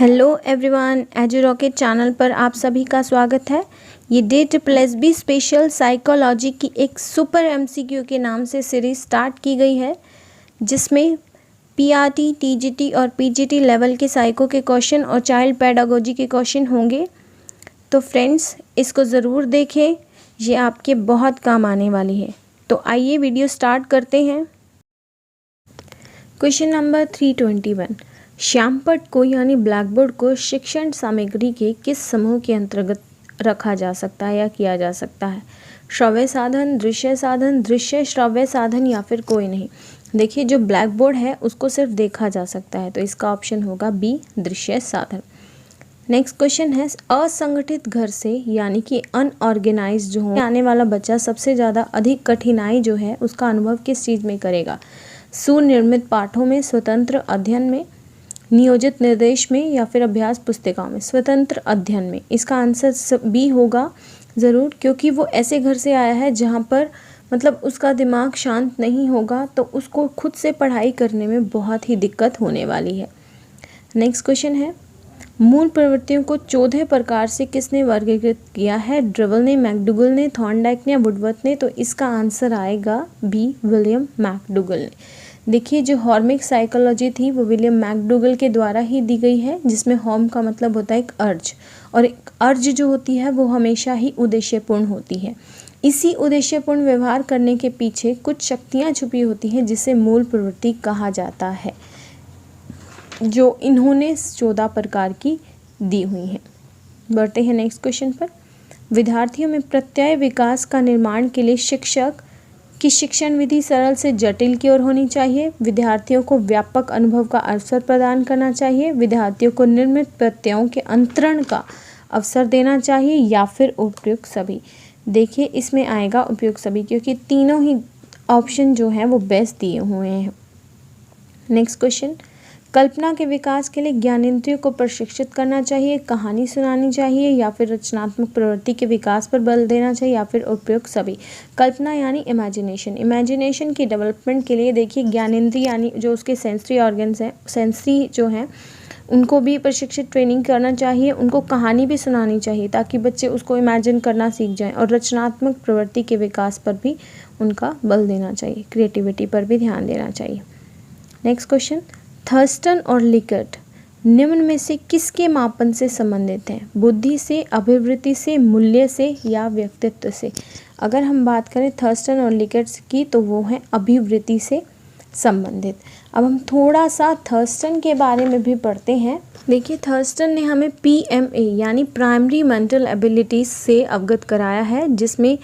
Hello everyone, edu rocket channel पर आप सभी का स्वागत है। ये DSSB स्पेशल साइकोलॉजी की एक सुपर MCQ के नाम से सीरीज स्टार्ट की गई है, जिसमें PRT, TGT और PGT लेवल के साइको के क्वेश्चन और चाइल्ड पेडागोजी के क्वेश्चन होंगे। तो फ्रेंड्स, इसको ज़रूर देखें, ये आपके बहुत काम आने वाली है। तो आइए वीडियो स्टार्ट करते हैं। क्वेश्चन नंबर 321, श्यामपट्ट को यानी ब्लैक बोर्ड को शिक्षण सामग्री के किस समूह के अंतर्गत रखा जा सकता है या किया जा सकता है? श्रव्य साधन, दृश्य श्रव्य साधन या फिर कोई नहीं। देखिए, जो ब्लैक बोर्ड है उसको सिर्फ देखा जा सकता है, तो इसका ऑप्शन होगा बी, दृश्य साधन। नेक्स्ट क्वेश्चन है, असंगठित घर से यानी कि अनऑर्गेनाइज जो हो आने वाला बच्चा सबसे ज़्यादा अधिक कठिनाई जो है उसका अनुभव किस चीज़ में करेगा? सुनिर्मित पाठों में, स्वतंत्र अध्ययन में, नियोजित निर्देश में या फिर अभ्यास पुस्तिकाओं में? स्वतंत्र अध्ययन में। इसका आंसर बी होगा ज़रूर, क्योंकि वो ऐसे घर से आया है जहाँ पर मतलब उसका दिमाग शांत नहीं होगा, तो उसको खुद से पढ़ाई करने में बहुत ही दिक्कत होने वाली है। नेक्स्ट क्वेश्चन है, मूल प्रवृत्तियों को 14 प्रकार से किसने वर्गीकृत किया है? ड्रिवल ने, मैकडूगल ने, थॉर्नडाइक ने या वुडवर्थ ने? तो इसका आंसर आएगा बी, विलियम मैकडूगल ने। देखिए, जो हॉर्मिक साइकोलॉजी थी वो विलियम मैकडूगल के द्वारा ही दी गई है, जिसमें हॉर्म का मतलब होता है एक अर्ज, और एक अर्ज जो होती है वो हमेशा ही उद्देश्यपूर्ण होती है। इसी उद्देश्यपूर्ण व्यवहार करने के पीछे कुछ शक्तियाँ छुपी होती हैं, जिसे मूल प्रवृत्ति कहा जाता है, जो इन्होंने 14 प्रकार की दी हुई हैं। बढ़ते हैं नेक्स्ट क्वेश्चन पर। विद्यार्थियों में प्रत्यय विकास का निर्माण के लिए शिक्षक की शिक्षण विधि सरल से जटिल की ओर होनी चाहिए। विद्यार्थियों को व्यापक अनुभव का अवसर प्रदान करना चाहिए। विद्यार्थियों को निर्मित प्रत्ययों के अंतरण का अवसर देना चाहिए या फिर उपयुक्त सभी। देखिए, इसमें आएगा उपयुक्त सभी, क्योंकि तीनों ही ऑप्शन जो हैं वो बेस्ट दिए हुए हैं। नेक्स्ट क्वेश्चन, कल्पना के विकास के लिए ज्ञानेंद्रियों को प्रशिक्षित करना चाहिए, कहानी सुनानी चाहिए या फिर रचनात्मक प्रवृत्ति के विकास पर बल देना चाहिए या फिर उपयुक्त सभी। कल्पना यानी इमेजिनेशन की डेवलपमेंट के लिए देखिए, ज्ञानेंद्रिय यानी जो उसके सेंसरी ऑर्गन्स हैं, सेंसरी जो हैं, उनको भी प्रशिक्षित ट्रेनिंग करना चाहिए। उनको कहानी भी सुनानी चाहिए ताकि बच्चे उसको इमेजिन करना सीख जाएँ, और रचनात्मक प्रवृत्ति के विकास पर भी उनका बल देना चाहिए, क्रिएटिविटी पर भी ध्यान देना चाहिए। नेक्स्ट क्वेश्चन, थर्स्टन और लिकर्ट निम्न में से किसके मापन से संबंधित हैं? बुद्धि से, अभिवृत्ति से, मूल्य से या व्यक्तित्व से? अगर हम बात करें थर्स्टन और लिकर्ट की, तो वो हैं अभिवृत्ति से संबंधित। अब हम थोड़ा सा थर्स्टन के बारे में भी पढ़ते हैं। देखिए, थर्स्टन ने हमें PMA यानी प्राइमरी मेंटल एबिलिटीज़ से अवगत कराया है, जिसमें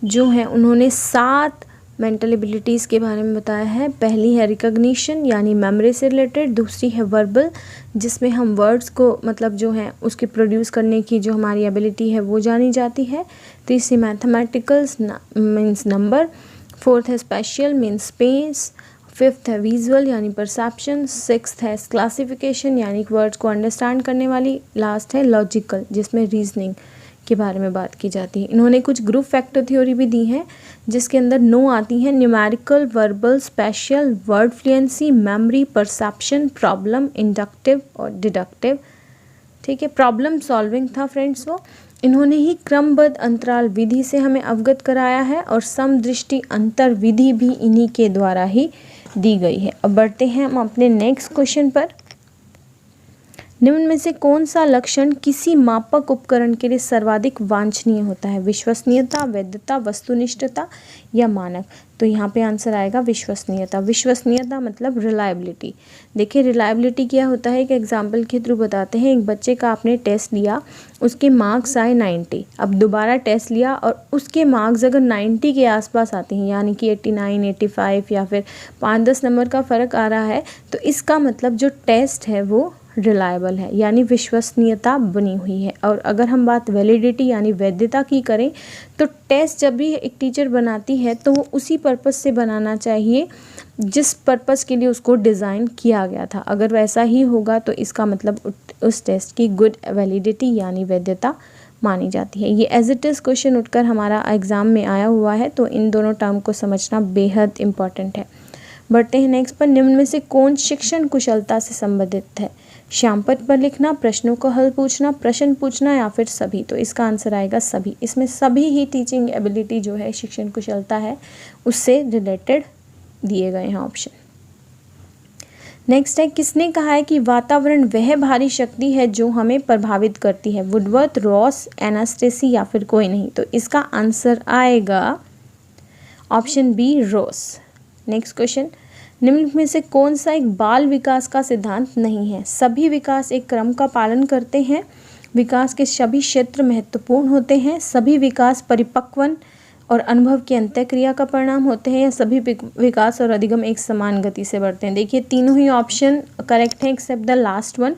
जो है उन्होंने 7 मेंटल एबिलिटीज़ के बारे में बताया है। पहली है रिकग्निशन यानी मेमोरी से रिलेटेड, दूसरी है वर्बल, जिसमें हम वर्ड्स को मतलब जो है उसके प्रोड्यूस करने की जो हमारी एबिलिटी है वो जानी जाती है। तीसरी मैथमेटिकल्स मीन्स नंबर, फोर्थ है स्पेशियल मीन्स स्पेस, फिफ्थ है विजुअल यानी परसेप्शन, सिक्स्थ है क्लासिफिकेशन यानी वर्ड्स को अंडरस्टैंड करने वाली, लास्ट है लॉजिकल जिसमें रीजनिंग के बारे में बात की जाती है। इन्होंने कुछ ग्रुप फैक्टर थ्योरी भी दी है, जिसके अंदर 9 आती हैं: numerical, verbal, special, word fluency, memory, perception, problem, inductive और डिडक्टिव। ठीक है, प्रॉब्लम सॉल्विंग था फ्रेंड्स वो। इन्होंने ही क्रमबद्ध अंतराल विधि से हमें अवगत कराया है, और समदृष्टि अंतर विधि भी इन्हीं के द्वारा ही दी गई है। अब बढ़ते हैं हम अपने नेक्स्ट क्वेश्चन पर। निम्न में से कौन सा लक्षण किसी मापक उपकरण के लिए सर्वाधिक वांछनीय होता है? विश्वसनीयता, वैधता, वस्तुनिष्ठता या मानक? तो यहाँ पे आंसर आएगा विश्वसनीयता। विश्वसनीयता मतलब रिलायबिलिटी। देखिए, रिलायबिलिटी क्या होता है, एक एग्जाम्पल के थ्रू बताते हैं। एक बच्चे का आपने टेस्ट लिया, उसके मार्क्स आए 90, अब दोबारा टेस्ट लिया और उसके मार्क्स अगर 90 के आसपास आते हैं, यानी कि 89, 85 या फिर 5-10 नंबर का फ़र्क आ रहा है, तो इसका मतलब जो टेस्ट है वो रिलायबल है, यानी विश्वसनीयता बनी हुई है। और अगर हम बात वैलिडिटी यानी वैधता की करें, तो टेस्ट जब भी एक टीचर बनाती है तो वो उसी पर्पस से बनाना चाहिए जिस पर्पस के लिए उसको डिज़ाइन किया गया था। अगर वैसा ही होगा तो इसका मतलब उस टेस्ट की गुड वैलिडिटी यानी वैधता मानी जाती है। ये एज इट इज़ क्वेश्चन उठकर हमारा एग्ज़ाम में आया हुआ है, तो इन दोनों टर्म को समझना बेहद इम्पॉर्टेंट है। बढ़ते हैं नेक्स्ट पर। निम्न में से कौन शिक्षण कुशलता से संबंधित है? श्यामपट्ट पर लिखना, प्रश्नों का हल पूछना, प्रश्न पूछना या फिर सभी। तो इसका आंसर आएगा सभी। इसमें सभी ही टीचिंग एबिलिटी जो है, शिक्षण कुशलता है, उससे रिलेटेड दिए गए हैं ऑप्शन। नेक्स्ट है, किसने कहा है कि वातावरण वह भारी शक्ति है जो हमें प्रभावित करती है? वुडवर्थ, रॉस, एनास्टेसी या फिर कोई नहीं। तो इसका आंसर आएगा ऑप्शन बी, रॉस। नेक्स्ट क्वेश्चन, निम्नलिखित में से कौन सा एक बाल विकास का सिद्धांत नहीं है? सभी विकास एक क्रम का पालन करते हैं, विकास के सभी क्षेत्र महत्वपूर्ण होते हैं, सभी विकास परिपक्वन और अनुभव की अंत्यक्रिया का परिणाम होते हैं, या सभी विकास और अधिगम एक समान गति से बढ़ते हैं। देखिए तीनों ही ऑप्शन करेक्ट हैं एक्सेप्ट द लास्ट वन,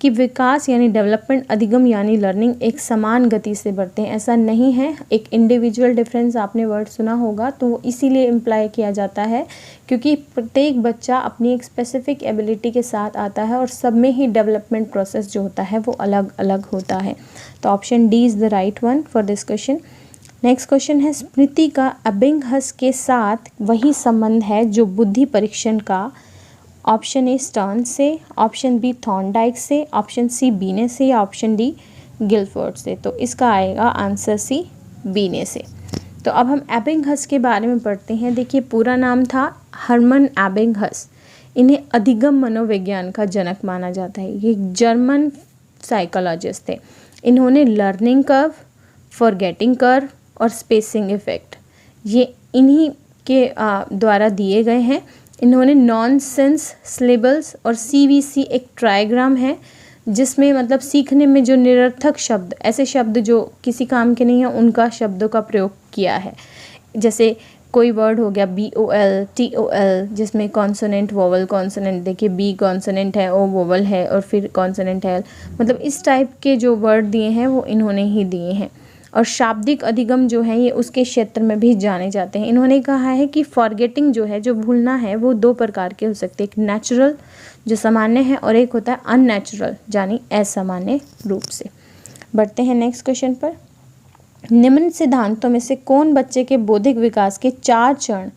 कि विकास यानी डेवलपमेंट, अधिगम यानी लर्निंग एक समान गति से बढ़ते हैं, ऐसा नहीं है। एक इंडिविजुअल डिफरेंस आपने वर्ड सुना होगा, तो इसीलिए इम्प्लाई किया जाता है क्योंकि प्रत्येक बच्चा अपनी एक स्पेसिफिक एबिलिटी के साथ आता है और सब में ही डेवलपमेंट प्रोसेस जो होता है वो अलग अलग होता है। तो option D is the right one for this question. Next question है, स्मृति का एबिंगहस के साथ वही संबंध है जो बुद्धि परीक्षण का? ऑप्शन ए स्टर्न से, ऑप्शन बी थॉर्नडाइक से, ऑप्शन सी बीने से, या ऑप्शन डी गिलफोर्ड से। तो इसका आएगा आंसर सी, बीने से। तो अब हम एबिंगहस के बारे में पढ़ते हैं। देखिए पूरा नाम था हर्मन एबिंगहस। इन्हें अधिगम मनोविज्ञान का जनक माना जाता है। ये जर्मन साइकोलॉजिस्ट थे। इन्होंने लर्निंग कर्व, फॉरगेटिंग कर्व और स्पेसिंग इफेक्ट ये इन्हीं के द्वारा दिए गए हैं। इन्होंने नॉनसेंस सिलेबल्स और CVC एक ट्रायग्राम है जिसमें मतलब सीखने में जो निरर्थक शब्द, ऐसे शब्द जो किसी काम के नहीं है, उनका शब्दों का प्रयोग किया है। जैसे कोई वर्ड हो गया BOL, TOL, जिसमें कॉन्सोनेंट वोवल कॉन्सोनेंट, देखिए B कॉन्सोनेंट है, O वोवल है और फिर कॉन्सोनेंट है, मतलब इस टाइप के जो वर्ड दिए हैं वो इन्होंने ही दिए हैं। और शाब्दिक अधिगम जो है ये उसके क्षेत्र में भी जाने जाते हैं। इन्होंने कहा है कि फॉरगेटिंग जो है, जो भूलना है, वो दो प्रकार के हो सकते हैं, एक नेचुरल जो सामान्य है और एक होता है अननेचुरल यानी असामान्य रूप से। बढ़ते हैं नेक्स्ट क्वेश्चन पर। निम्न सिद्धांतों में से कौन बच्चे के बौद्धिक विकास के 4 चरण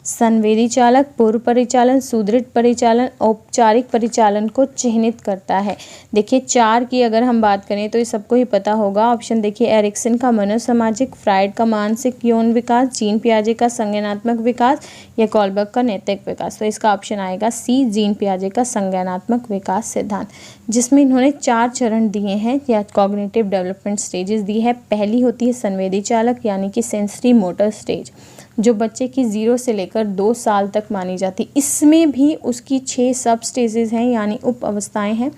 संवेदी चालक, पूर्व परिचालन, सुदृढ़ परिचालन, औपचारिक परिचालन को चिह्नित करता है? देखिए 4 की अगर हम बात करें तो ये सबको ही पता होगा। ऑप्शन देखिए, एरिक्सन का मनोसामाजिक, फ्राइड का मानसिक यौन विकास, जीन पियाजे का संज्ञानात्मक विकास, या कॉलबर्ग का नैतिक विकास। तो इसका ऑप्शन आएगा सी, जीन पियाजे का संज्ञानात्मक विकास सिद्धांत, जिसमें इन्होंने 4 चरण दिए हैं या कॉग्निटिव डेवलपमेंट स्टेजेस दी है। पहली होती है संवेदी चालक यानी कि सेंसरी मोटर स्टेज, जो बच्चे की 0 से लेकर 2 साल तक मानी जाती। इसमें भी उसकी 6 सब स्टेजेस हैं यानी उप अवस्थाएँ हैं,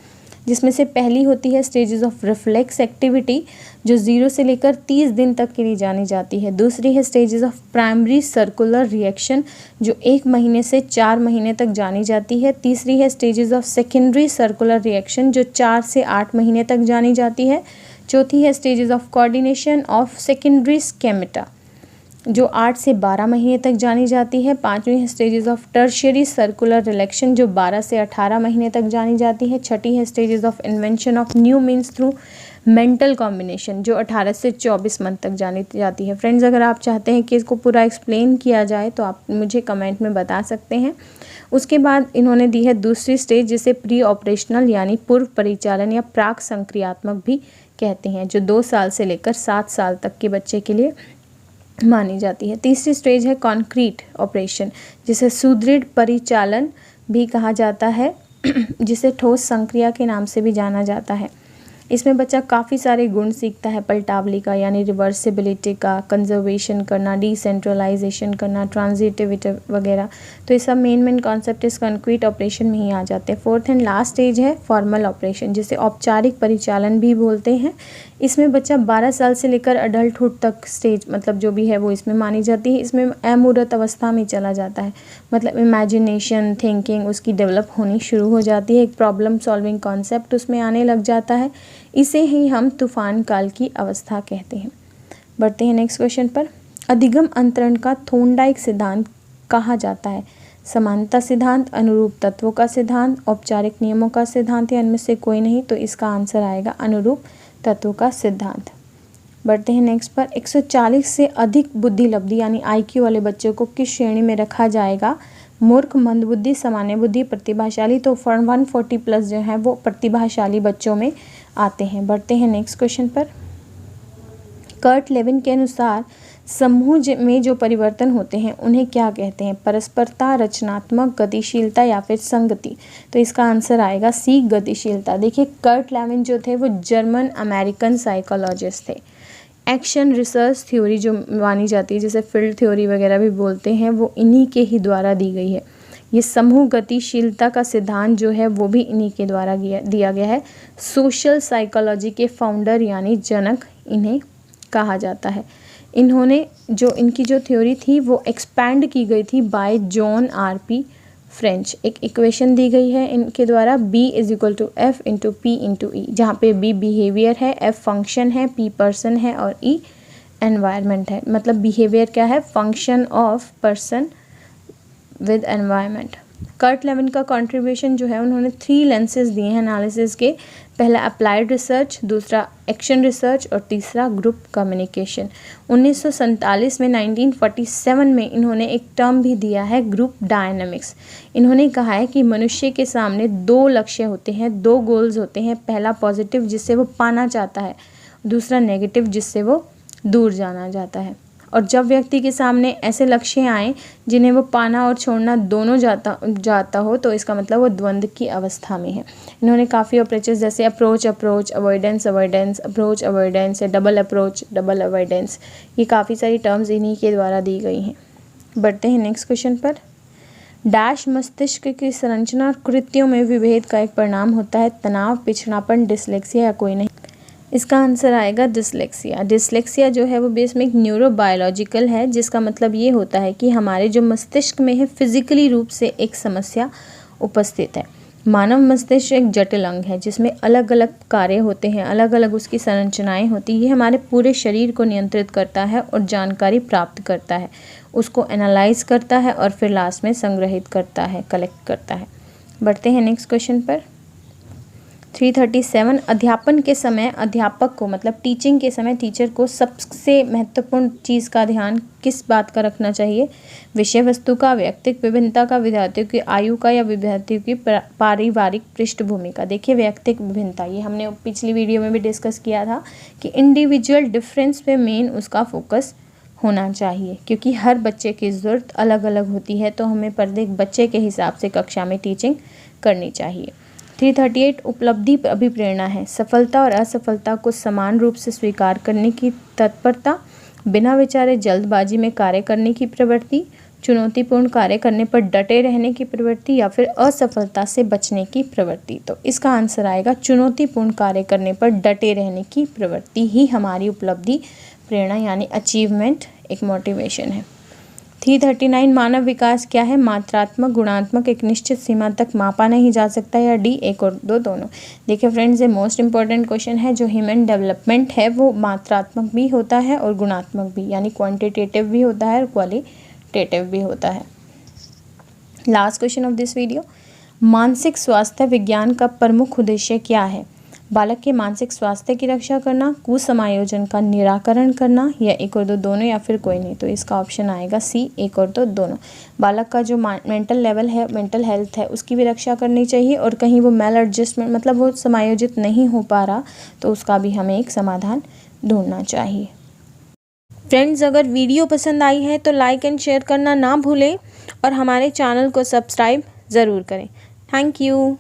जिसमें से पहली होती है स्टेजेस ऑफ रिफ्लेक्स एक्टिविटी, जो 0 से लेकर 30 दिन तक के लिए जानी जाती है। दूसरी है stages of primary circular reaction, जो 1 महीने से 4 महीने तक जानी जाती है। तीसरी है stages of secondary circular reaction, जो 4 से 8 महीने तक जानी जाती है। चौथी है stages of coordination of secondary schemata, जो 8 से 12 महीने तक जानी जाती है। पांचवी है stages of tertiary circular reaction, जो 12 से 18 महीने तक जानी जाती है। छठी है stages of invention of new means through mental combination, जो 18 से 24 मंथ तक जानी जाती है। फ्रेंड्स, अगर आप चाहते हैं कि इसको पूरा एक्सप्लेन किया जाए तो आप मुझे कमेंट में बता सकते हैं। उसके बाद इन्होंने दी है दूसरी स्टेज, जिसे प्री ऑपरेशनल यानी पूर्व परिचालन या प्राक संक्रियात्मक भी कहते हैं, जो 2 साल से लेकर 7 साल तक के बच्चे के लिए मानी जाती है। तीसरी स्टेज है कॉन्क्रीट ऑपरेशन, जिसे सुदृढ़ परिचालन भी कहा जाता है, जिसे ठोस संक्रिया के नाम से भी जाना जाता है। इसमें बच्चा काफ़ी सारे गुण सीखता है, पलटावली का यानी रिवर्सिबिलिटी का, कंजर्वेशन करना, डिसेंट्रलाइजेशन करना, ट्रांजिटिविटी वगैरह। तो ये सब मेन कॉन्सेप्ट इस कंक्रीट ऑपरेशन में ही आ जाते हैं। फोर्थ एंड लास्ट स्टेज है फॉर्मल ऑपरेशन, जिसे औपचारिक परिचालन भी बोलते हैं। इसमें बच्चा 12 साल से लेकर अडल्टहुड तक स्टेज मतलब जो भी है वो इसमें मानी जाती है। इसमें अमूर्त अवस्था में चला जाता है, मतलब इमेजिनेशन, थिंकिंग उसकी डेवलप होनी शुरू हो जाती है, एक प्रॉब्लम सॉल्विंग कॉन्सेप्ट उसमें आने लग जाता है। इसे ही हम तूफान काल की अवस्था कहते हैं। बढ़ते हैं नेक्स्ट क्वेश्चन पर। अधिगम अंतरण का थॉर्नडाइक सिद्धांत कहा जाता है? समानता सिद्धांत, अनुरूप तत्वों का सिद्धांत, औपचारिक नियमों का सिद्धांत, या इनमें से कोई नहीं। तो इसका आंसर आएगा अनुरूप तत्वों का सिद्धांत। बढ़ते हैं नेक्स्ट पर। 140 से अधिक बुद्धि लब्धि यानी IQ वाले बच्चों को किस श्रेणी में रखा जाएगा? मूर्ख, मंदबुद्धि, सामान्य बुद्धि, प्रतिभाशाली। तो 140+ जो है वो प्रतिभाशाली बच्चों में आते हैं। बढ़ते हैं नेक्स्ट क्वेश्चन पर। कर्ट लेविन के अनुसार समूह में जो परिवर्तन होते हैं उन्हें क्या कहते हैं? परस्परता, रचनात्मक, गतिशीलता या फिर संगति। तो इसका आंसर आएगा सी, गतिशीलता। देखिए कर्ट लेविन जो थे वो जर्मन अमेरिकन साइकोलॉजिस्ट थे। एक्शन रिसर्च थ्योरी जो मानी जाती है, जिसे फील्ड थ्योरी वगैरह भी बोलते हैं, वो इन्हीं के ही द्वारा दी गई है। ये समूह गतिशीलता का सिद्धांत जो है वो भी इन्हीं के द्वारा दिया गया है। सोशल साइकोलॉजी के फाउंडर यानी जनक इन्हें कहा जाता है। इन्होंने जो इनकी जो थ्योरी थी वो एक्सपैंड की गई थी बाय जॉन आर.पी. फ्रेंच। एक इक्वेशन दी गई है इनके द्वारा, B = F × P × E, जहाँ पे B बिहेवियर है, F फंक्शन है, P पर्सन है और E एनवायरनमेंट है। मतलब बिहेवियर क्या है? Function of person with environment. Kurt Lewin का कंट्रीब्यूशन जो है, उन्होंने 3 लेंसेज दिए हैं एनालिसिस के। पहला अप्लाइड रिसर्च, दूसरा एक्शन रिसर्च और तीसरा ग्रुप कम्युनिकेशन। 1947 में 1947 में इन्होंने एक टर्म भी दिया है, ग्रुप डायनामिक्स। इन्होंने कहा है कि मनुष्य के सामने 2 लक्ष्य होते हैं, 2 गोल्स होते हैं। पहला पॉजिटिव, जिससे वो पाना चाहता है, दूसरा नेगेटिव, जिससे वो दूर जाना चाहता है। और जब व्यक्ति के सामने ऐसे लक्ष्य आए जिन्हें वो पाना और छोड़ना दोनों जाता हो, तो इसका मतलब वो द्वंद्व की अवस्था में है। इन्होंने काफ़ी अप्रोचेस जैसे approach, avoidance, approach avoidance, double approach, double avoidance, ये काफ़ी सारी टर्म्स इन्हीं के द्वारा दी गई हैं। बढ़ते हैं नेक्स्ट क्वेश्चन पर। डैश मस्तिष्क की संरचना और कृत्यों में विभेद का एक परिणाम होता है, तनाव, पिछड़ापन, डिसलेक्सिया या कोई नहीं। इसका आंसर आएगा डिसलेक्सिया। डिसलेक्सिया जो है वो बेस में एक न्यूरोबायोलॉजिकल है, जिसका मतलब ये होता है कि हमारे जो मस्तिष्क में है फिजिकली रूप से एक समस्या उपस्थित है। मानव मस्तिष्क एक जटिल अंग है जिसमें अलग अलग कार्य होते हैं, अलग अलग उसकी संरचनाएं होती हैं। ये हमारे पूरे शरीर को नियंत्रित करता है और जानकारी प्राप्त करता है, उसको एनालाइज करता है और फिर लास्ट में संग्रहित करता है, कलेक्ट करता है। बढ़ते हैं नेक्स्ट क्वेश्चन पर। 337 अध्यापन के समय अध्यापक को, मतलब टीचिंग के समय टीचर को सबसे महत्वपूर्ण चीज़ का ध्यान किस बात का रखना चाहिए? विषय वस्तु का, व्यक्तित्व विभिन्नता का, विद्यार्थियों की आयु का या विद्यार्थियों की पारिवारिक पृष्ठभूमि का। देखिए व्यक्तित्व विभिन्नता, ये हमने पिछली वीडियो में भी डिस्कस किया था कि इंडिविजुअल डिफरेंस पे मेन उसका फोकस होना चाहिए, क्योंकि हर बच्चे की ज़रूरत अलग अलग होती है, तो हमें प्रत्येक बच्चे के हिसाब से कक्षा में टीचिंग करनी चाहिए। 338 उपलब्धि अभिप्रेरणा है, सफलता और असफलता को समान रूप से स्वीकार करने की तत्परता, बिना विचारे जल्दबाजी में कार्य करने की प्रवृत्ति, चुनौतीपूर्ण कार्य करने पर डटे रहने की प्रवृत्ति या फिर असफलता से बचने की प्रवृत्ति। तो इसका आंसर आएगा चुनौतीपूर्ण कार्य करने पर डटे रहने की प्रवृत्ति ही हमारी उपलब्धि प्रेरणा यानी अचीवमेंट एक मोटिवेशन है। 339 मानव विकास क्या है? मात्रात्मक, गुणात्मक, एक निश्चित सीमा तक मापा नहीं जा सकता या डी 1 और 2 दोनों। देखिए फ्रेंड्स, ये मोस्ट इंपॉर्टेंट क्वेश्चन है। जो ह्यूमन डेवलपमेंट है वो मात्रात्मक भी होता है और गुणात्मक भी, यानी क्वांटिटेटिव भी होता है और क्वालिटेटिव भी होता है। Last question of this video, मानसिक स्वास्थ्य विज्ञान का प्रमुख उद्देश्य क्या है? बालक के मानसिक स्वास्थ्य की रक्षा करना, कुसमायोजन का निराकरण करना या 1 और 2 दोनों या फिर कोई नहीं। तो इसका ऑप्शन आएगा सी 1 और 2 दोनों। बालक का जो मेंटल लेवल है, मेंटल हेल्थ है, उसकी भी रक्षा करनी चाहिए और कहीं वो मेल एडजस्टमेंट मतलब वो समायोजित नहीं हो पा रहा तो उसका भी हमें एक समाधान ढूंढना चाहिए। फ्रेंड्स, अगर वीडियो पसंद आई है तो लाइक एंड शेयर करना ना भूलें और हमारे चैनल को सब्सक्राइब ज़रूर करें। Thank you.